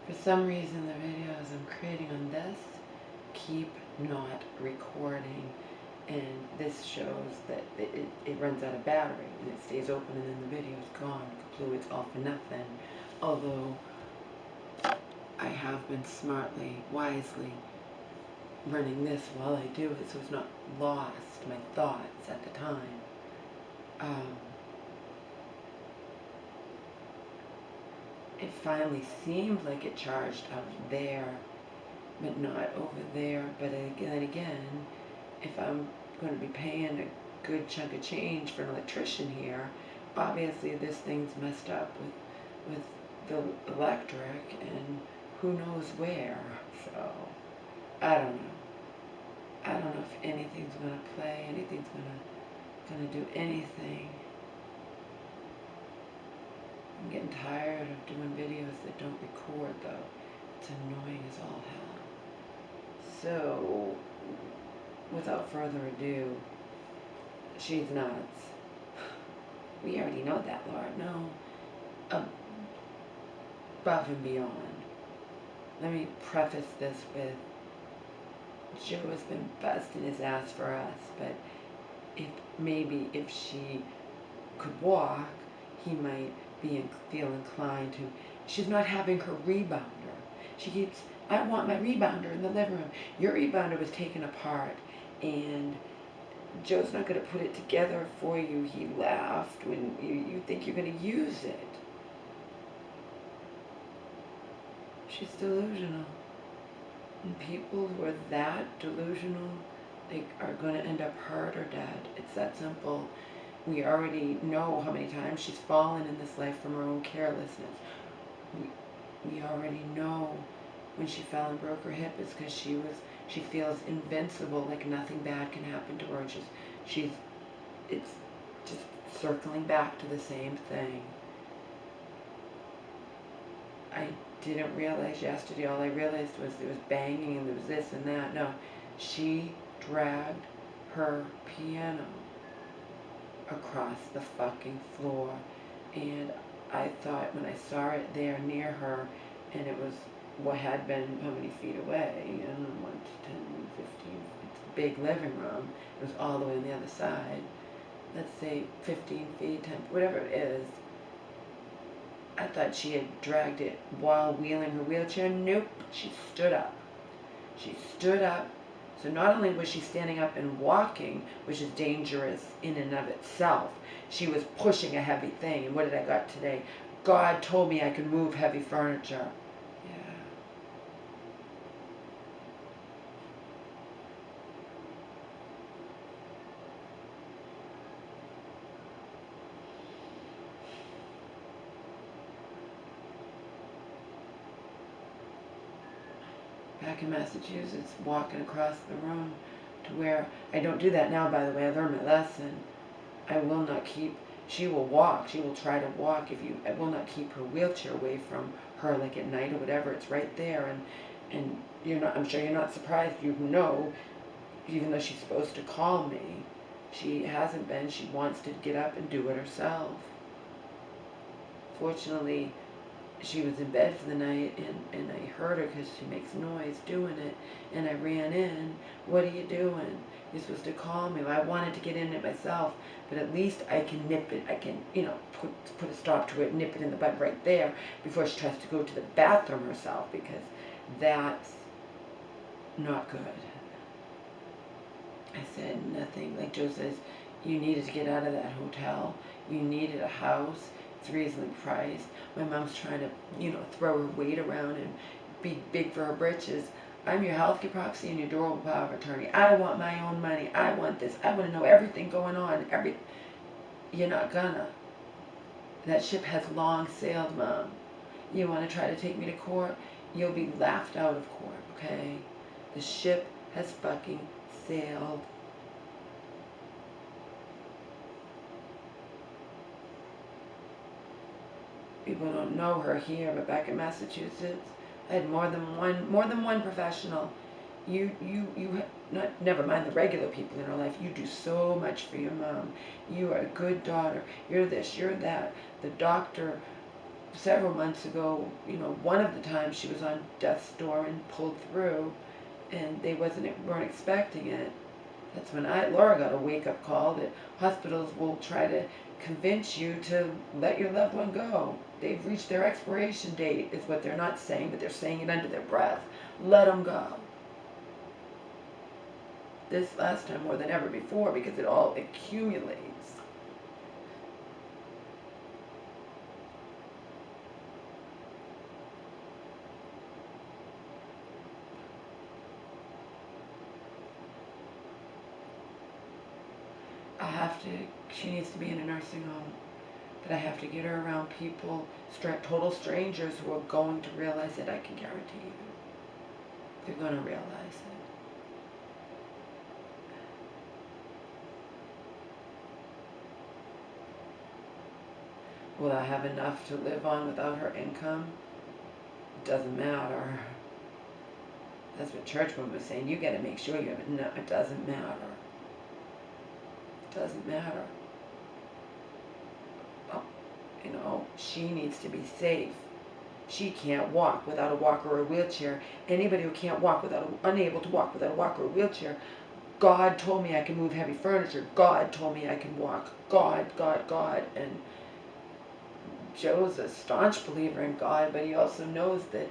For some reason, the videos I'm creating on this keep not recording, and this shows that it runs out of battery and it stays open, and then the video's gone. Kaploo, it's all for nothing. Although I have been smartly, wisely running this while I do it, so it's not lost my thoughts at the time. It finally seemed like it charged out there, but not over there. But again, if I'm going to be paying a good chunk of change for an electrician here, obviously this thing's messed up with the electric, and who knows where. So I don't know. I don't know if anything's going to play, anything's going to do anything. I'm getting tired of doing videos that don't record, though. It's annoying as all hell. So, without further ado, she's nuts. We already know that, Lord. No. Above and beyond. Let me preface this with, Joe has been busting his ass for us, but if she could walk, he might feel inclined to. She's not having her rebounder. She keeps, I want my rebounder in the living room. Your rebounder was taken apart, and Joe's not going to put it together for you. He laughed when you think you're going to use it. She's delusional. And people who are that delusional, they are going to end up hurt or dead. It's that simple. We already know how many times she's fallen in this life from her own carelessness. We already know when she fell and broke her hip, it's because she feels invincible, like nothing bad can happen to her. It's just circling back to the same thing. I didn't realize yesterday, all I realized was there was banging and there was this and that. No, she dragged her piano across the fucking floor, and I thought when I saw it there near her, and it was what had been how many feet away, 1 to 10, 15, it's a big living room, it was all the way on the other side, let's say 15 feet, 10, whatever it is. I thought she had dragged it while wheeling her wheelchair. Nope, she stood up. She stood up. So not only was she standing up and walking, which is dangerous in and of itself, she was pushing a heavy thing. And what did I got today? God told me I could move heavy furniture. Yeah. Back in Massachusetts, walking across the room to where, I don't do that now, by the way, I learned my lesson. I will not keep, she will walk, she will try to walk, I will not keep her wheelchair away from her, like at night or whatever, it's right there, and I'm sure you're not surprised, you know, even though she's supposed to call me, she hasn't been, she wants to get up and do it herself. Fortunately, she was in bed for the night, and I heard her because she makes noise doing it, and I ran in. What are you doing? You're supposed to call me. Well, I wanted to get in it myself, but at least I can nip it. I can, put a stop to it, nip it in the bud right there before she tries to go to the bathroom herself, because that's not good. I said nothing. Like Joe says, you needed to get out of that hotel. You needed a house. It's reasonably priced. My mom's trying to, throw her weight around and be big for her britches. I'm your healthcare proxy and your durable power of attorney. I want my own money. I want this. I want to know everything going on. You're not gonna. That ship has long sailed, Mom. You want to try to take me to court? You'll be laughed out of court, okay? The ship has fucking sailed. People don't know her here, but back in Massachusetts, I had more than one professional. Never mind the regular people in her life. You do so much for your mom. You are a good daughter. You're this, you're that. The doctor several months ago, one of the times she was on death's door and pulled through, and they weren't expecting it. That's when Laura got a wake-up call that hospitals will try to convince you to let your loved one go. They've reached their expiration date, is what they're not saying, but they're saying it under their breath. Let them go. This last time more than ever before, because it all accumulates. She needs to be in a nursing home, but I have to get her around people, total strangers who are going to realize it, I can guarantee you. They're going to realize it. Will I have enough to live on without her income? It doesn't matter. That's what Churchman was saying. You got to make sure you have it. No, it doesn't matter. It doesn't matter. She needs to be safe. She can't walk without a walker or a wheelchair. Anybody who can't walk unable to walk without a walker or a wheelchair, God told me I can move heavy furniture. God told me I can walk. God. And Joe's a staunch believer in God, but he also knows that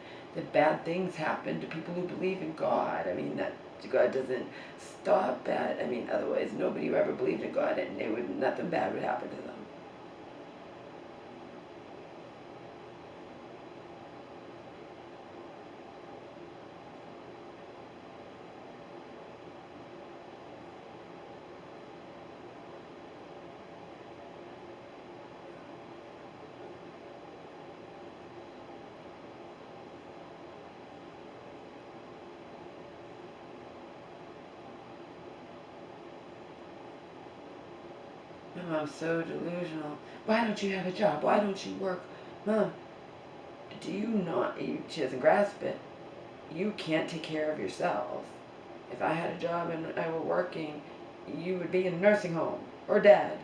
bad things happen to people who believe in God. I mean, that God doesn't stop bad. I mean, otherwise nobody who ever believed in God, and nothing bad would happen to them. My mom's so delusional. Why don't you have a job? Why don't you work? Mom, do you not, she doesn't grasp it, you can't take care of yourself. If I had a job and I were working, you would be in a nursing home, or dead,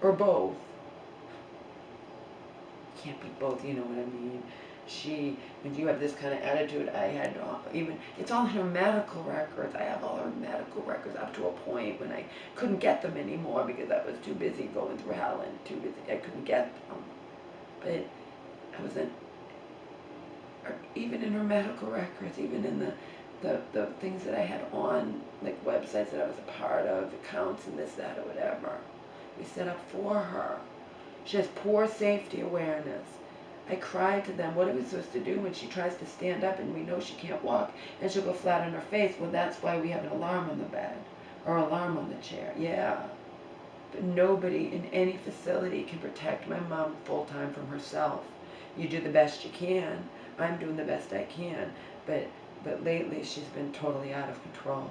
or both. You can't be both, you know what I mean? When you have this kind of attitude, it's all in her medical records. I have all her medical records up to a point when I couldn't get them anymore because I was too busy going through hell and too busy. I couldn't get them. But I wasn't, even in her medical records, even in the things that I had on, like websites that I was a part of, accounts and this, that, or whatever. We set up for her. She has poor safety awareness. I cried to them, what are we supposed to do when she tries to stand up and we know she can't walk and she'll go flat on her face? Well, that's why we have an alarm on the bed or alarm on the chair. Yeah. But nobody in any facility can protect my mom full-time from herself. You do the best you can. I'm doing the best I can. But lately she's been totally out of control.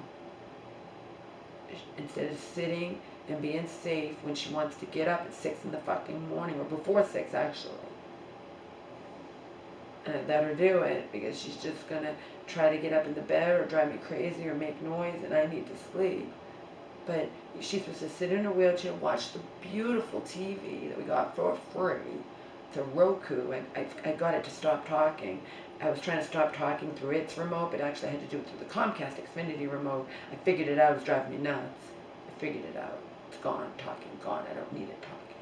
Instead of sitting and being safe when she wants to get up at 6 in the fucking morning, or before 6 actually. And I let her do it because she's just going to try to get up in the bed or drive me crazy or make noise, and I need to sleep. But she's supposed to sit in her wheelchair, watch the beautiful TV that we got for free. It's a Roku. I got it to stop talking. I was trying to stop talking through its remote, but actually I had to do it through the Comcast Xfinity remote. I figured it out. It was driving me nuts. I figured it out. It's gone. Talking. Gone. I don't need it talking.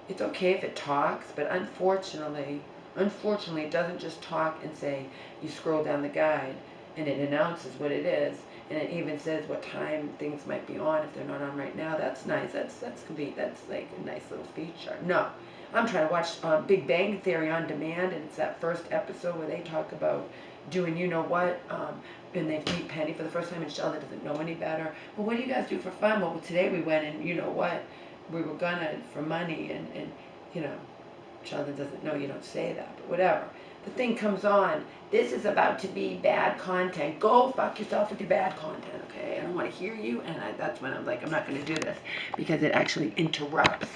It's okay if it talks, but unfortunately, it doesn't just talk and say, you scroll down the guide and it announces what it is, and it even says what time things might be on if they're not on right now. That's nice. That's like a nice little feature. No, I'm trying to watch Big Bang Theory on demand, and it's that first episode where they talk about doing you know what, and they meet Penny for the first time, and Sheldon doesn't know any better. Well, what do you guys do for fun? Well, today we went and you know what, we were gonna for money, and you know, Sheldon doesn't know you don't say that, but whatever. The thing comes on, this is about to be bad content. Go fuck yourself with your bad content, okay? I don't want to hear you, and that's when I'm like, I'm not going to do this, because it actually interrupts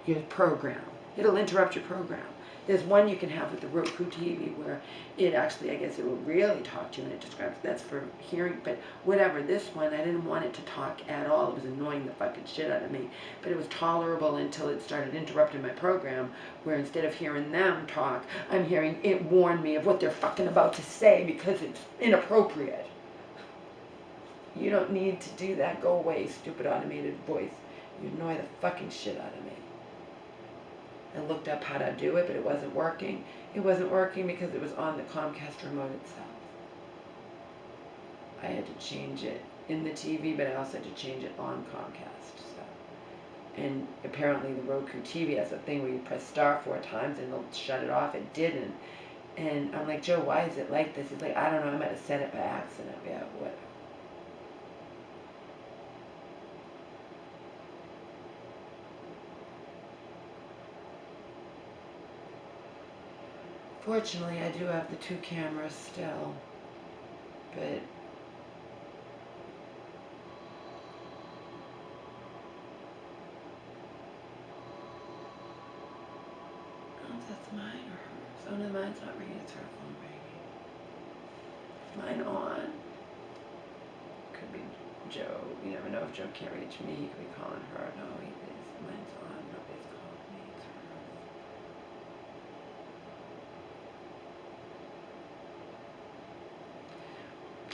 your program. It'll interrupt your program. There's one you can have with the Roku TV where it actually, I guess it will really talk to you and it describes, that's for hearing, but whatever. This one, I didn't want it to talk at all. It was annoying the fucking shit out of me. But it was tolerable until it started interrupting my program, where instead of hearing them talk, I'm hearing it warn me of what they're fucking about to say because it's inappropriate. You don't need to do that. Go away, stupid automated voice. You annoy the fucking shit out of me. I looked up how to do it, but it wasn't working. It wasn't working because it was on the Comcast remote itself. I had to change it in the TV, but I also had to change it on Comcast. So. And apparently the Roku TV has a thing where you press star 4 times and it'll shut it off. It didn't. And I'm like, Joe, why is it like this? He's like, I don't know, I might have said it by accident. Yeah, whatever. Fortunately, I do have the 2 cameras still, but oh, that's mine or hers? Oh no, mine's not ringing, it's her phone ringing. Is mine on? Could be Joe. You never know if Joe can't reach me, he could be calling her. No, he is. Mine's on, nobody's calling me, it's hers.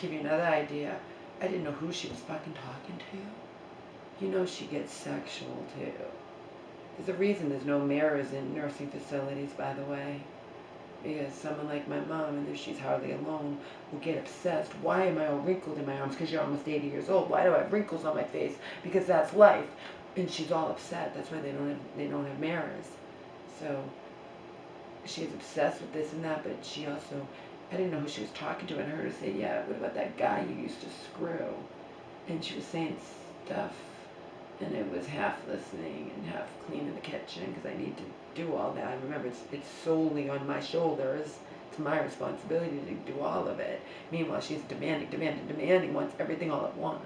Give you another idea. I didn't know who she was fucking talking to. You know she gets sexual too. There's a reason there's no mirrors in nursing facilities, by the way. Because someone like my mom, and if she's hardly alone, will get obsessed. Why am I all wrinkled in my arms? Because you're almost 80 years old. Why do I have wrinkles on my face? Because that's life. And she's all upset. That's why they don't have mirrors. So she's obsessed with this and that, but she also, I didn't know who she was talking to, and I heard her say, yeah, what about that guy you used to screw? And she was saying stuff, and it was half listening and half cleaning the kitchen, because I need to do all that. I remember it's solely on my shoulders. It's my responsibility to do all of it. Meanwhile, she's demanding, wants everything all at once.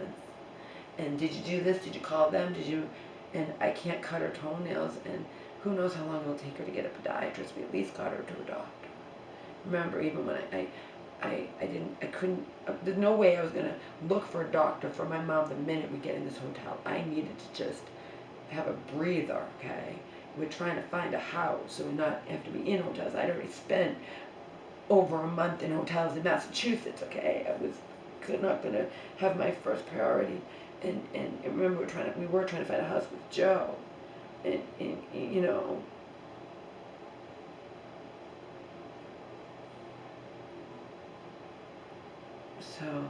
And did you do this? Did you call them? Did you? And I can't cut her toenails, and who knows how long it'll take her to get a podiatrist. We at least got her to a doctor. Remember, even when I couldn't, there's no way I was going to look for a doctor for my mom the minute we get in this hotel. I needed to just have a breather, okay? We're trying to find a house, so we not have to be in hotels. I'd already spent over a month in hotels in Massachusetts, okay? I was not going to have my first priority. And remember, we were trying to find a house with Joe. And you know, so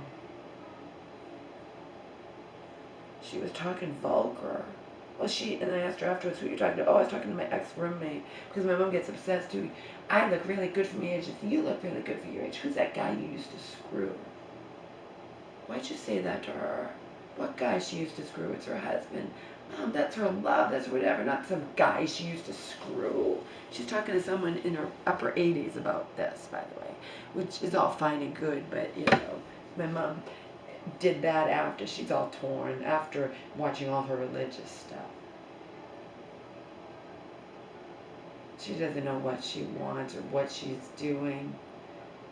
she was talking vulgar. Well, and I asked her afterwards, who you're talking to? Oh, I was talking to my ex-roommate, because my mom gets obsessed too. I look really good for my age. You look really good for your age. Who's that guy you used to screw? Why'd you say that to her? What guy she used to screw? It's her husband. Mom, that's her love, that's whatever, not some guy she used to screw. She's talking to someone in her upper 80s about this, by the way, which is all fine and good, but, you know, my mom did that after she's all torn, after watching all her religious stuff. She doesn't know what she wants or what she's doing,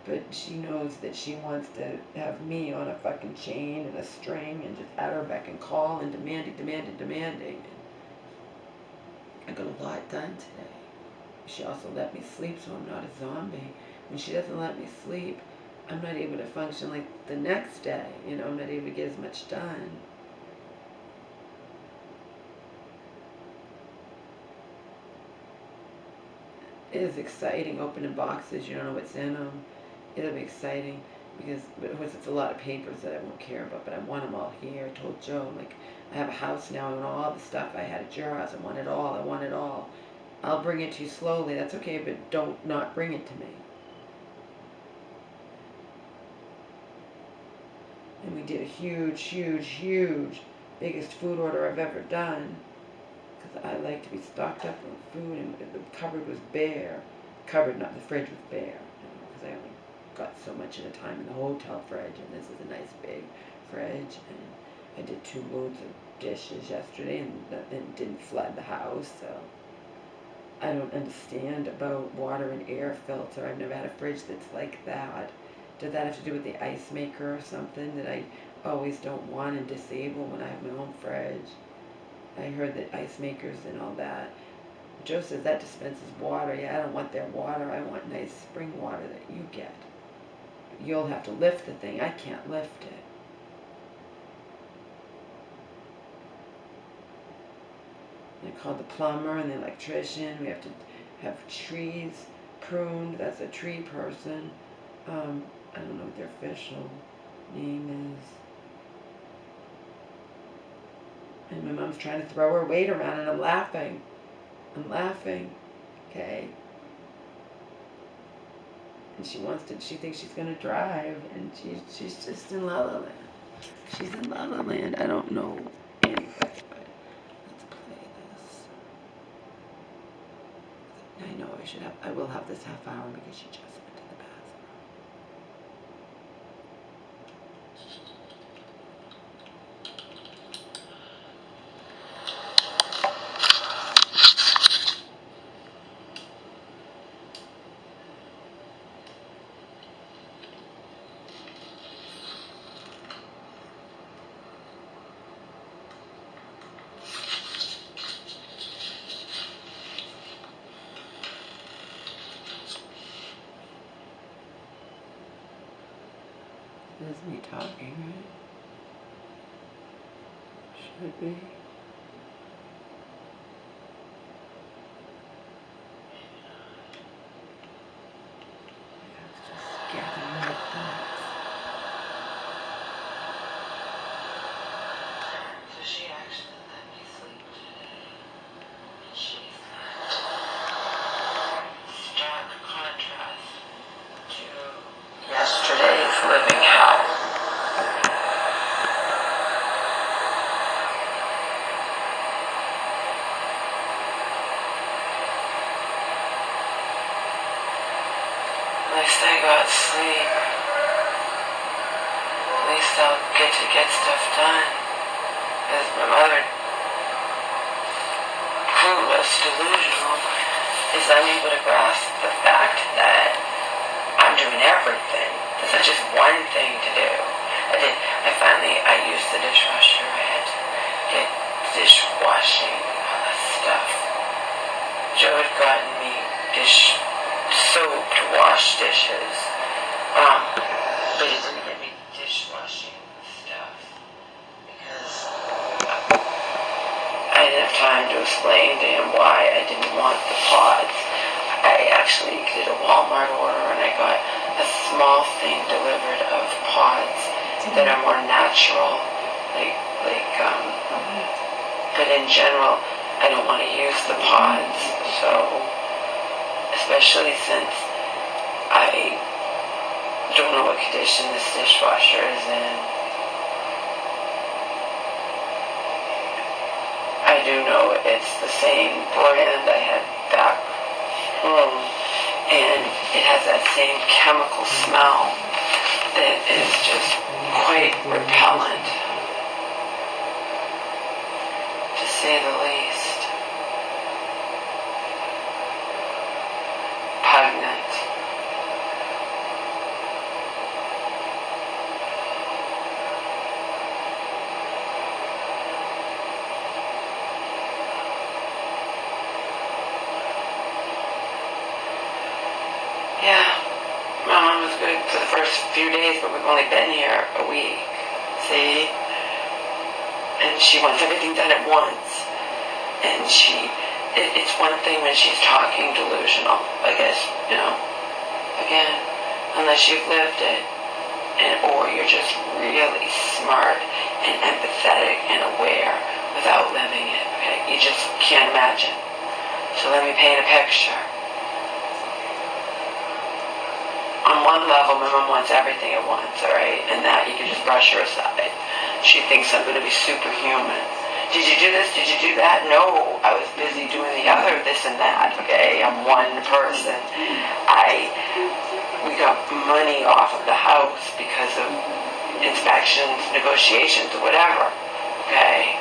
but she knows that she wants to have me on a fucking chain and a string and just at her beck and call and demanding. I got a lot done today. She also let me sleep, so I'm not a zombie. When she doesn't let me sleep, I'm not able to function like the next day. You know, I'm not able to get as much done. It is exciting opening boxes. You don't know what's in them. It'll be exciting because it's a lot of papers that I won't care about, but I want them all here. I told Joe, I'm like, I have a house now and all the stuff I had at your house. I want it all. I'll bring it to you slowly. That's okay, but don't not bring it to me. And we did a huge, biggest food order I've ever done. Because I like to be stocked up on food, and the cupboard was bare. Not the fridge was bare. Because I only got so much at a time in the hotel fridge, and this is a nice big fridge. And I did 2 loads of dishes yesterday, and it didn't flood the house, so. I don't understand about water and air filter. I've never had a fridge that's like that. Does that have to do with the ice maker or something that I always don't want and disable when I have my own fridge? I heard that ice makers and all that. Joe says that dispenses water. Yeah, I don't want their water. I want nice spring water that you get. You'll have to lift the thing. I can't lift it. I called the plumber and the electrician. We have to have trees pruned. That's a tree person. I don't know what their official name is. And my mom's trying to throw her weight around and I'm laughing. Okay. And she thinks she's gonna drive and she's just in La La Land. She's in La La Land. I don't know anyway, but let's play this. I know I will have this half hour because she just went to the bathroom. This is me talking, right? Should be. Just gathering my thoughts. So she actually let me sleep today. She's stark contrast to yesterday's living hell. At least I got sleep. At least I'll get stuff done. As my mother, clueless, delusional, is unable to grasp the fact that I'm doing everything. There's not just one thing to do. I used the dishwasher. I had to get dishwashing, all that stuff. Joe had gotten me dish soap to wash dishes, but he didn't get me dishwashing stuff because I didn't have time to explain to him why I didn't want the pods. I actually did a Walmart order and I got a small thing delivered of pods that are more natural, but in general, I don't want to use the pods, so, especially since I don't know what condition this dishwasher is in. I do know it's the same brand I had back home, and it has that same chemical smell that is just quite repellent, to say the least. Pungent. Yeah, my mom was good for the first few days, but we've only been here a week, see? And she wants everything done at once. And it's one thing when she's talking delusional, I guess, again, unless you've lived it, or you're just really smart and empathetic and aware without living it, okay? You just can't imagine. So let me paint a picture. On one level, my mom wants everything at once, alright? And that you can just brush her aside. She thinks I'm going to be superhuman. Did you do this? Did you do that? No, I was busy doing the other, this and that, okay? I'm one person. We got money off of the house because of inspections, negotiations, or whatever, okay?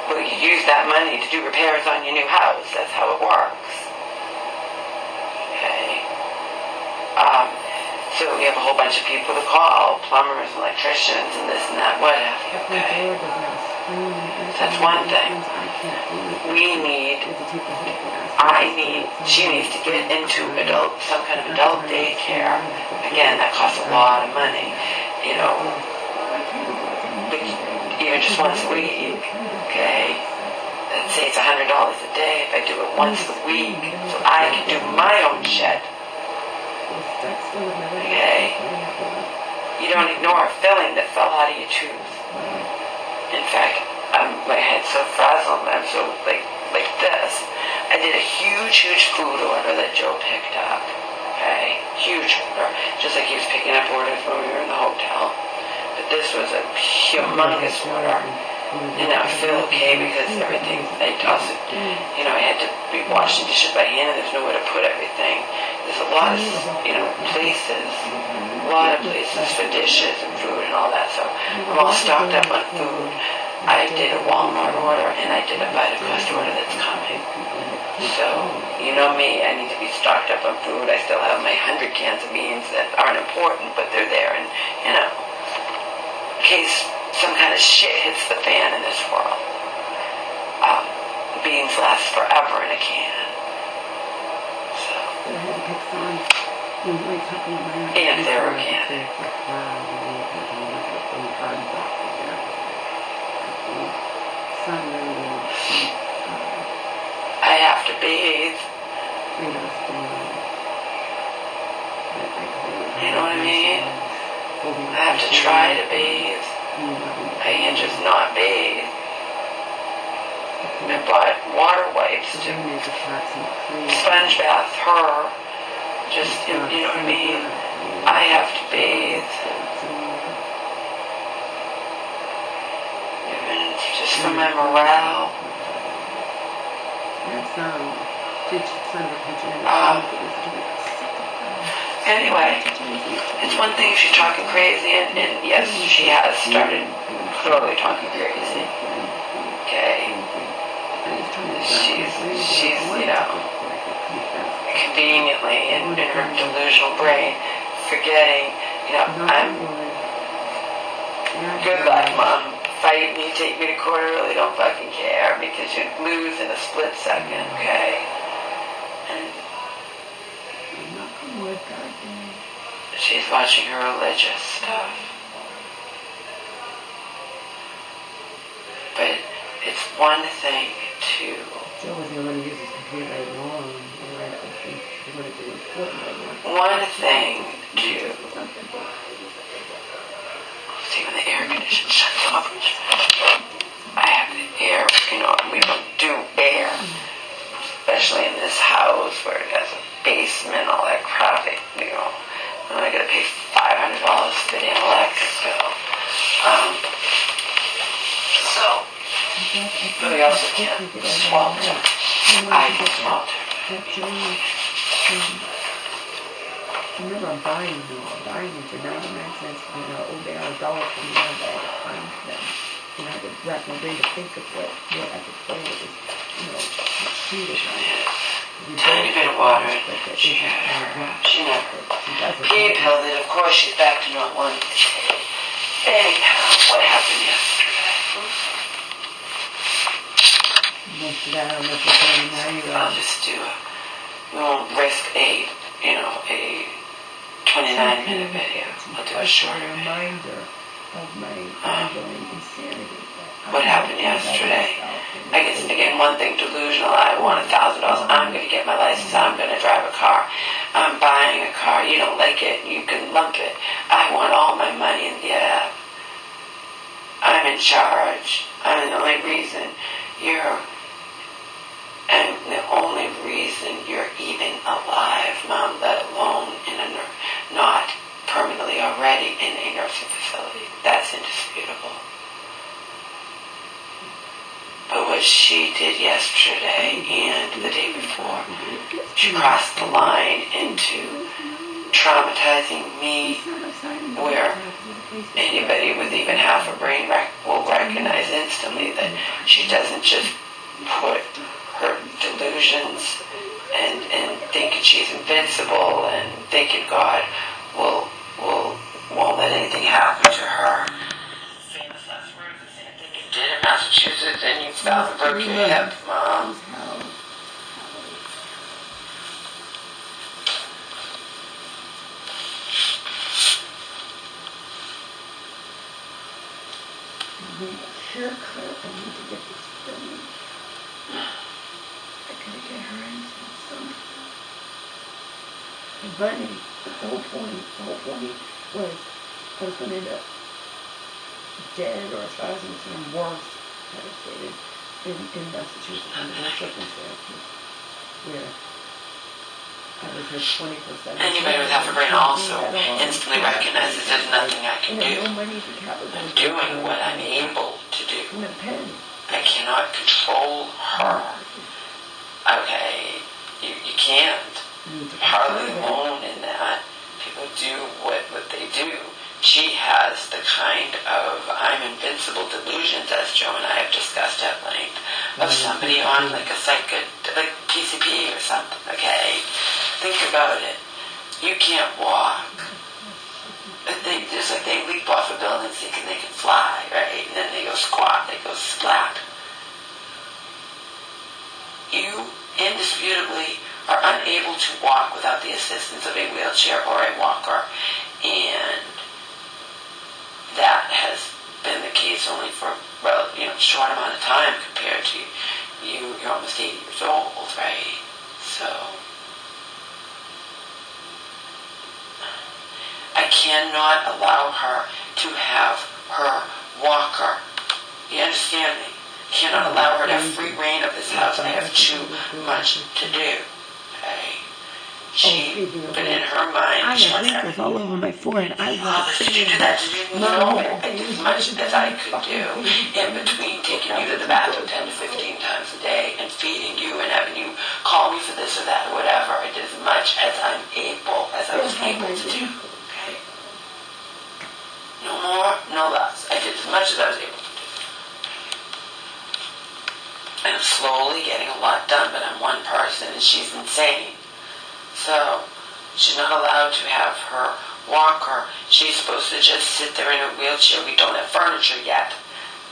But you use that money to do repairs on your new house. That's how it works. Okay. So we have a whole bunch of people to call, plumbers, electricians, and this and that, what have you, okay? That's one thing. She needs to get into some kind of adult daycare. Again, that costs a lot of money, you know, even just once a week, okay? Let's say it's $100 a day if I do it once a week, so I can do my own shit. Okay? You don't ignore a filling that fell out of your tooth. In fact, my head's so frazzled and I'm so like this. I did a huge food order that Joe picked up. Okay? Huge order. Just like he was picking up orders when we were in the hotel. But this was a humongous order. And I feel okay because everything, I also, you know, I had to be washing dishes by hand and there's nowhere to put everything. There's a lot of, you know, places for dishes and food and all that. So I'm all stocked up on food. I did a Walmart order and I did a Vitacost order that's coming. So, you know me, I need to be stocked up on food. I still have my 100 cans of beans that aren't important, but they're there. And, you know, in case some kind of shit hits the fan in this world. Beans last forever in a can. So. And they're organic. I have to bathe. You know what I mean? I have to try to bathe. I can't just not bathe. I bought water wipes to sponge bath her. Just, you know what I mean? I have to bathe. Even just for my morale. Anyway, it's one thing if she's talking crazy, and yes, she has started clearly talking crazy. Okay? She's, you know, conveniently in her delusional brain, forgetting, you know, good luck, Mom. Fight me, take me to court, I really don't fucking care, because you'd lose in a split second, okay? And she's watching her religious stuff. But it's one thing to... Joe was going to use his computer right long. One thing to... See, when the air conditioner shuts off, I have the air, you know, we don't do air. Especially in this house where it has a basement, all that crap, you know. And I gotta pay $500 for the damn electric bill. But we also can't swelter. I can swelter. I remember buying these for 99 cents, you know, they are $1.29, but I had to find them. And I had to wrap my brain to think of what I could play with this, you know, shoot it. Tiny bit of water. She never pilled it. Of course, she's back to not wanting to take. Anyhow, what happened yesterday? Most of that, I'll just do it. We won't risk a 29-minute video. I'll do a shorter video. What happened yesterday? I guess, again, one thing, delusional. I want $1,000. I'm going to get my license. I'm going to drive a car. I'm buying a car. You don't like it, you can lump it. I want all my money in the app. I'm in charge. I'm the only reason you're even alive, Mom, let alone not permanently already in a nursing facility. That's indisputable. But what she did yesterday and the day before, she crossed the line into traumatizing me, where anybody with even half a brain will recognize instantly that she doesn't just put her delusions and thinking she's invincible and thinking God won't let anything happen to her. Famous last words, the same thing you did in Massachusetts, and you fell and broke your hip, Mom. Haircut. I need to get this done. I gotta get her in something. And Bunny, the whole point was I was gonna end up dead or 1,000% worse, devastated in Massachusetts under those circumstances where I was here 24/7. Anybody with half a brain also instantly recognizes there's nothing I can do. I'm doing what I'm able to do. I cannot control her. Okay, you can't. Hardly alone in that. People do what they do. She has the kind of I'm invincible delusions, as Joe and I have discussed at length, of somebody on like PCP or something, okay? Think about it. You can't walk. They leap off a building thinking they can fly, right? And then they go squat, they go splat. You indisputably are unable to walk without the assistance of a wheelchair or a walker. And that has been the case only for a short amount of time compared to you. You're almost 80 years old, right? So I cannot allow her to have her walker. You understand me? I cannot allow her to have free reign of this house. I have too much to do. But in her mind, I have wrinkles all over my forehead. I want to do that. No, I did as much as I could do in between taking you to the bathroom 10 to 15 times a day and feeding you and having you call me for this or that or whatever. I did as much as I was able to do. Okay? No more, no less. I did as much as I was able to do. And I'm slowly getting a lot done, but I'm one person and she's insane. So, she's not allowed to have her walker. She's supposed to just sit there in a wheelchair. We don't have furniture yet.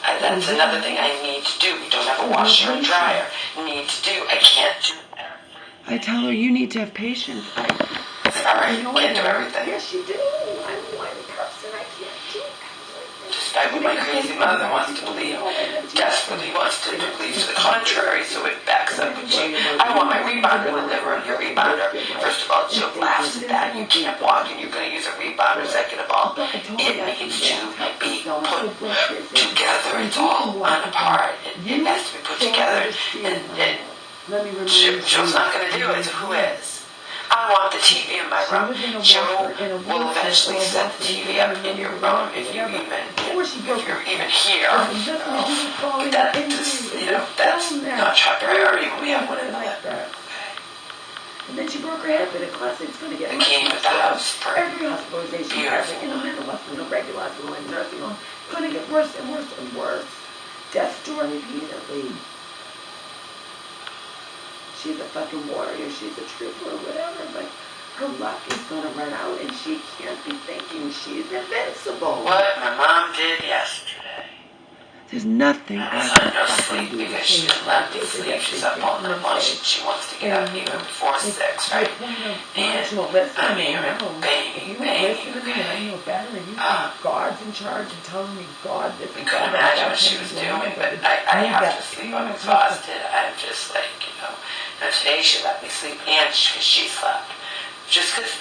That's another thing I need to do. We don't have a washer and dryer. Need to do. I can't do everything. I tell her, you need to have patience. Sorry, I can't do everything. Yes, you do. I'm one person. I can't do everything. Despite what my crazy mother wants to believe, desperately wants to believe to the contrary, so it backs up with you. I want my rebounder in the liver and your rebounder. First of all, Jill laughs at that. You can't walk and you're going to use a rebounder. Second of all, it needs to be put together. It's all on a part. It has to be put together. And Jill's not going to do it, so who is? I want the TV in my room. Joe will eventually set the TV up in your room if you're even here. But that's not top priority when we have one in the living. And then she broke her hip in a class. It's going to get the king of the house. Every hospitalization, in a mental hospital, a regular hospital, in nursing home, it's going to get worse and worse and worse. Death story repeatedly. She's a fucking warrior, she's a trooper or whatever, but her luck is going to run out and she can't be thinking she's invincible. What my mom did yesterday. There's nothing I had no sleep because she didn't let me sleep. She's up all night long. She wants to get up even before 6, right? And I'm here banging. I know better and you think God's in charge and telling me God this and couldn't imagine what she was doing, but I have to sleep. I'm exhausted. I'm just like, today she let me sleep and because she slept. Just because